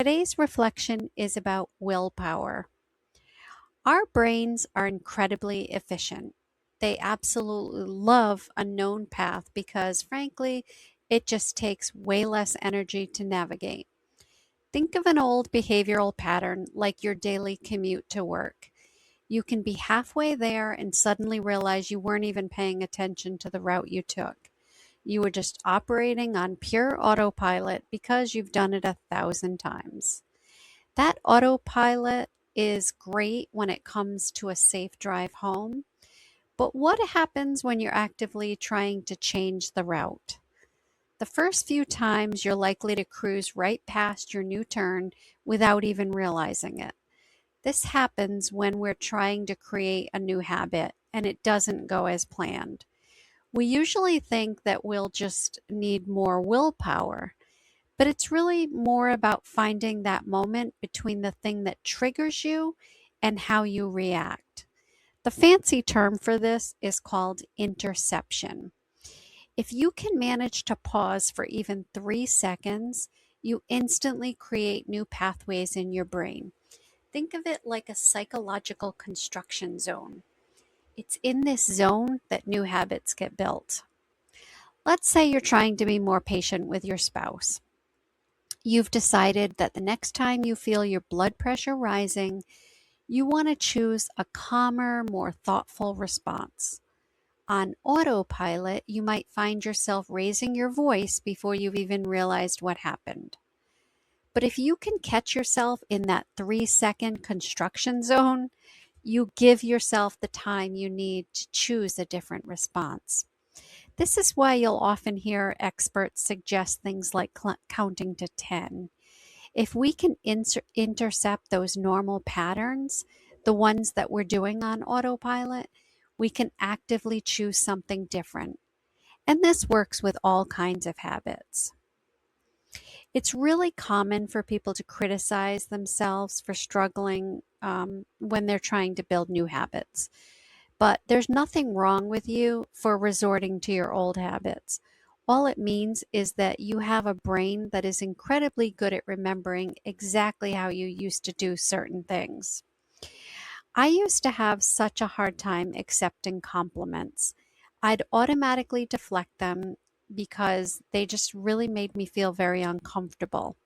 Today's reflection is about willpower. Our brains are incredibly efficient. They absolutely love a known path because, frankly, it just takes way less energy to navigate. Think of an old behavioral pattern like your daily commute to work. You can be halfway there and suddenly realize you weren't even paying attention to the route you took. You were just operating on pure autopilot because you've done it 1,000 times. That autopilot is great when it comes to a safe drive home, but what happens when you're actively trying to change the route? The first few times, you're likely to cruise right past your new turn without even realizing it. This happens when we're trying to create a new habit and it doesn't go as planned. We usually think that we'll just need more willpower, but it's really more about finding that moment between the thing that triggers you and how you react. The fancy term for this is called interception. If you can manage to pause for even 3 seconds, you instantly create new pathways in your brain. Think of it like a psychological construction zone. It's in this zone that new habits get built. Let's say you're trying to be more patient with your spouse. You've decided that the next time you feel your blood pressure rising, you want to choose a calmer, more thoughtful response. On autopilot, you might find yourself raising your voice before you've even realized what happened. But if you can catch yourself in that 3 second construction zone, you give yourself the time you need to choose a different response. This is why you'll often hear experts suggest things like counting to 10. If we can intercept those normal patterns, the ones that we're doing on autopilot, we can actively choose something different. And this works with all kinds of habits. It's really common for people to criticize themselves for struggling when they're trying to build new habits. But there's nothing wrong with you for resorting to your old habits. All it means is that you have a brain that is incredibly good at remembering exactly how you used to do certain things. I used to have such a hard time accepting compliments. I'd automatically deflect them because they just really made me feel very uncomfortable.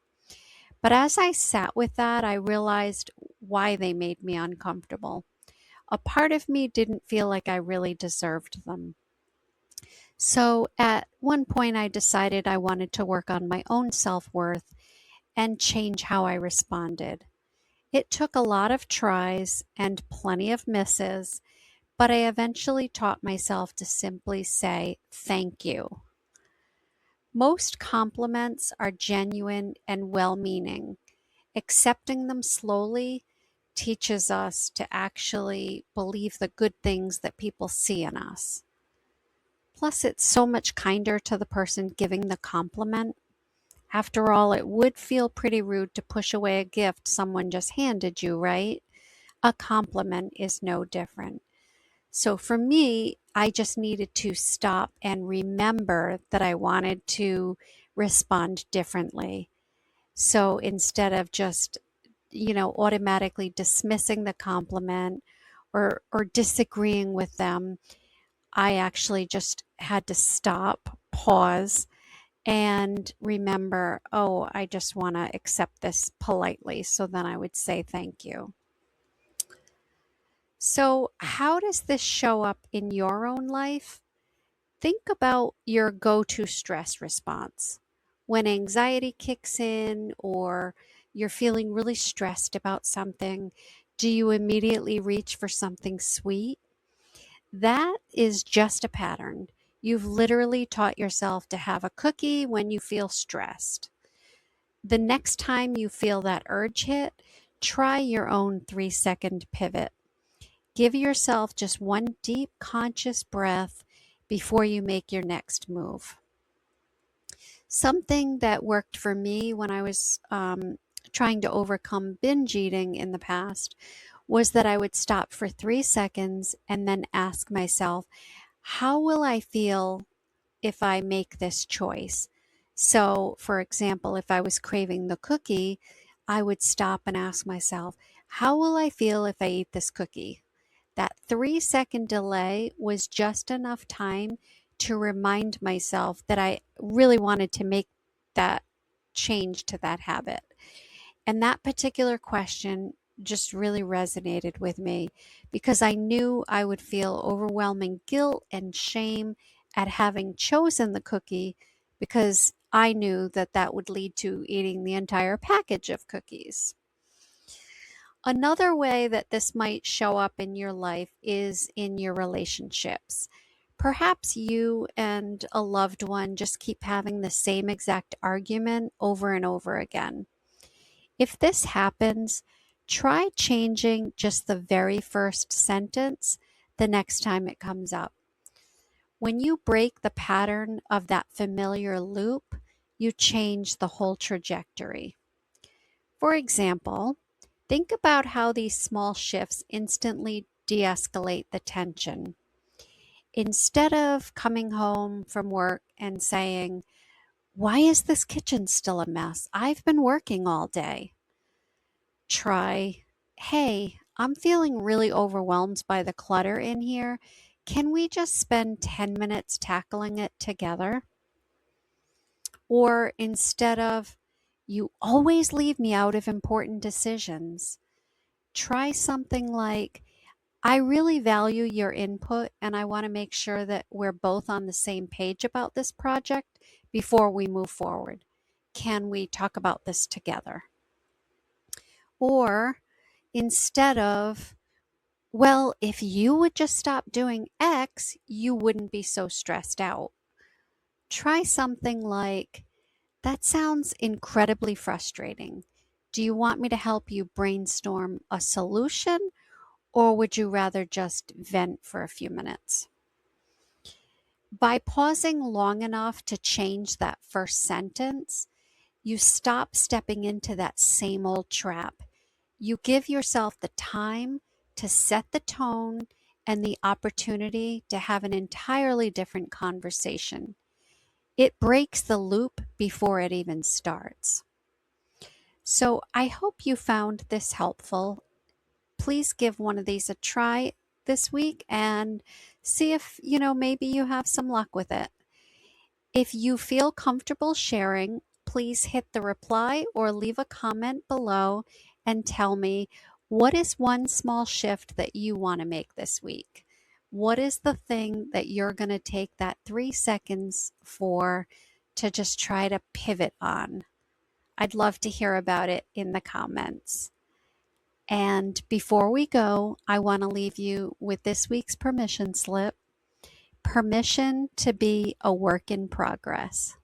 But as I sat with that, I realized why they made me uncomfortable. A part of me didn't feel like I really deserved them. So at one point, I decided I wanted to work on my own self worth and change how I responded. It took a lot of tries and plenty of misses, but I eventually taught myself to simply say thank you. Most compliments are genuine and well meaning. Accepting them slowly teaches us to actually believe the good things that people see in us. Plus, it's so much kinder to the person giving the compliment. After all, it would feel pretty rude to push away a gift someone just handed you, right? A compliment is no different. So for me, I just needed to stop and remember that I wanted to respond differently. So instead of just, automatically dismissing the compliment or disagreeing with them, I actually just had to stop, pause, and remember, oh, I just want to accept this politely. So then I would say thank you. So, how does this show up in your own life? Think about your go to stress response. When anxiety kicks in or you're feeling really stressed about something, do you immediately reach for something sweet? That is just a pattern. You've literally taught yourself to have a cookie when you feel stressed. The next time you feel that urge hit, try your own 3 second pivot. Give yourself just one deep, conscious breath before you make your next move. Something that worked for me when I was trying to overcome binge eating in the past was that I would stop for 3 seconds and then ask myself, how will I feel if I make this choice? So, for example, if I was craving the cookie, I would stop and ask myself, how will I feel if I eat this cookie? That 3-second delay was just enough time to remind myself that I really wanted to make that change to that habit. And that particular question just really resonated with me because I knew I would feel overwhelming guilt and shame at having chosen the cookie because I knew that that would lead to eating the entire package of cookies. Another way that this might show up in your life is in your relationships. Perhaps you and a loved one just keep having the same exact argument over and over again. If this happens, try changing just the very first sentence the next time it comes up. When you break the pattern of that familiar loop, you change the whole trajectory. For example, think about how these small shifts instantly de escalate the tension. Instead of coming home from work and saying, "Why is this kitchen still a mess? I've been working all day." Try, "Hey, I'm feeling really overwhelmed by the clutter in here. Can we just spend 10 minutes tackling it together?" Or instead of, "You always leave me out of important decisions," try something like, "I really value your input and I want to make sure that we're both on the same page about this project before we move forward. Can we talk about this together?" Or instead of, "Well, if you would just stop doing X, you wouldn't be so stressed out," try something like, "That sounds incredibly frustrating. Do you want me to help you brainstorm a solution, or would you rather just vent for a few minutes?" By pausing long enough to change that first sentence, you stop stepping into that same old trap. You give yourself the time to set the tone and the opportunity to have an entirely different conversation. It breaks the loop before it even starts. So I hope you found this helpful. Please give one of these a try this week and see if, maybe you have some luck with it. If you feel comfortable sharing, please hit the reply or leave a comment below and tell me, what is one small shift that you want to make this week? What is the thing that you're going to take that 3 seconds for to just try to pivot on? I'd love to hear about it in the comments. And before we go, I want to leave you with this week's permission slip: permission to be a work in progress.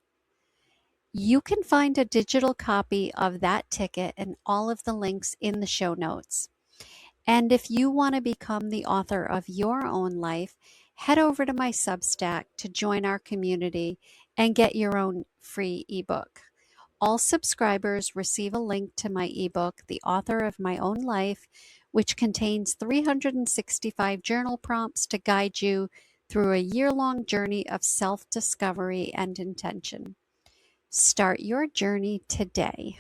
You can find a digital copy of that ticket and all of the links in the show notes. And if you want to become the author of your own life, head over to my Substack to join our community and get your own free ebook. All subscribers receive a link to my ebook, The Author of My Own Life, which contains 365 journal prompts to guide you through a year-long journey of self-discovery and intention. Start your journey today.